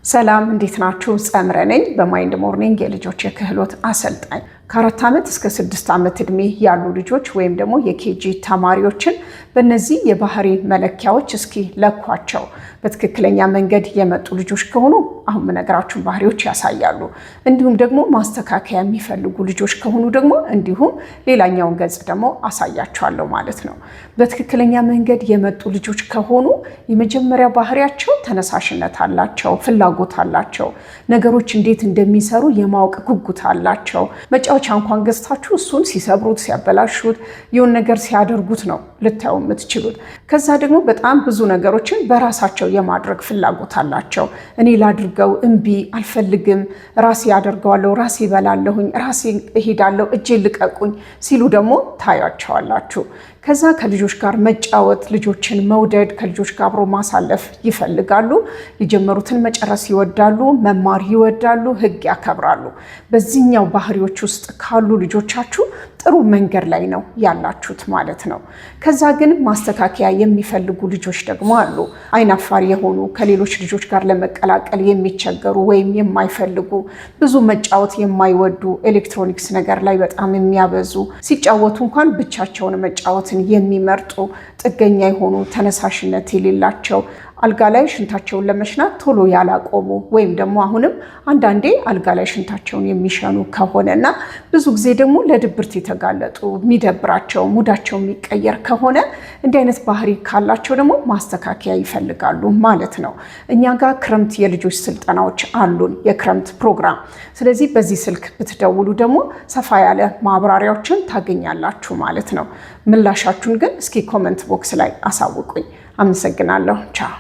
ሰላም እንዴት ናችሁ? ጸምረ ነኝ በማይንድ ሞርኒንግ የልጆች የክህሎት አሰልጣኝ። ከ4 ዓመት እስከ 6 ዓመት ዕድሜ ያሉ ልጆች ወይም ደግሞ የኬጂ ተማሪዎችን በእነዚህ የባህሪ መለኪያዎች እስኪ ለኳቸው። በትክክለኛ መንገድ የመጡ ልጆች ከሆኑ አሁን የምነግራችሁን ባህሪዎች ያሳያሉ። እንዲሁም ደግሞ ማስተካከያ የሚፈልጉ ልጆች ከሆኑ ደግሞ እንዲሁም ሌላኛውን ገጽ ደግሞ አሳያችኋለሁ ማለት ነው። በትክክለኛ መንገድ የመጡ ልጆች ከሆኑ የመጀመሪያ ባህሪያቸው ተነሳሽነት አላቸው፣ ፍላጎት አላቸው፣ ነገሮች እንዴት እንደሚሰሩ የማወቅ ጉጉት አላቸው። መጫወቻ እንኳን ገዝታችሁ እሱን ሲሰብሩት ሲያበላሹት የሆነ ነገር ሲያደርጉት ነው ልታዩ የምትችሉት። ከዛ ደግሞ በጣም ብዙ ነገሮችን በራሳቸው የማድረግ ፍላጎት አላቸው። እኔ ላድርገው እምቢ አልፈልግም፣ ራሴ አደርገዋለሁ፣ ራሴ እበላለሁኝ፣ ራሴ እሄዳለሁ፣ እጄ ልቀቁኝ ሲሉ ደግሞ ታያቸዋላችሁ። ከዛ ከልጆች ጋር መጫወት፣ ልጆችን መውደድ፣ ከልጆች ጋር አብሮ ማሳለፍ ይፈልጋሉ። የጀመሩትን መጨረስ ይወዳሉ፣ መማር ይወዳሉ፣ ሕግ ያከብራሉ። በዚህኛው ባህሪዎች ውስጥ ካሉ ልጆቻችሁ ጥሩ መንገድ ላይ ነው ያላችሁት ማለት ነው። ከዛ ግን ማስተካከያ የሚፈልጉ ልጆች ደግሞ አሉ። አይናፋር የሆኑ ከሌሎች ልጆች ጋር ለመቀላቀል የሚቸገሩ ወይም የማይፈልጉ፣ ብዙ መጫወት የማይወዱ፣ ኤሌክትሮኒክስ ነገር ላይ በጣም የሚያበዙ፣ ሲጫወቱ እንኳን ብቻቸውን መጫወትን የሚመርጡ፣ ጥገኛ የሆኑ፣ ተነሳሽነት የሌላቸው፣ አልጋ ላይ ሽንታቸውን ለመሽናት ቶሎ ያላቆሙ ወይም ደግሞ አሁንም አንዳንዴ አልጋ ላይ ሽንታቸውን የሚሸኑ ከሆነና ብዙ ጊዜ ደግሞ ለድብርት የተጋለጡ፣ የሚደብራቸው፣ ሙዳቸው የሚቀየር ከሆነ እንዲህ አይነት ባህሪ ካላቸው ደግሞ ማስተካከያ ይፈልጋሉ ማለት ነው። እኛ ጋር ክረምት የልጆች ስልጠናዎች አሉን፣ የክረምት ፕሮግራም። ስለዚህ በዚህ ስልክ ብትደውሉ ደግሞ ሰፋ ያለ ማብራሪያዎችን ታገኛላችሁ ማለት ነው። ምላሻችሁን ግን እስኪ ኮመንት ቦክስ ላይ አሳውቁኝ። አመሰግናለሁ። ቻው።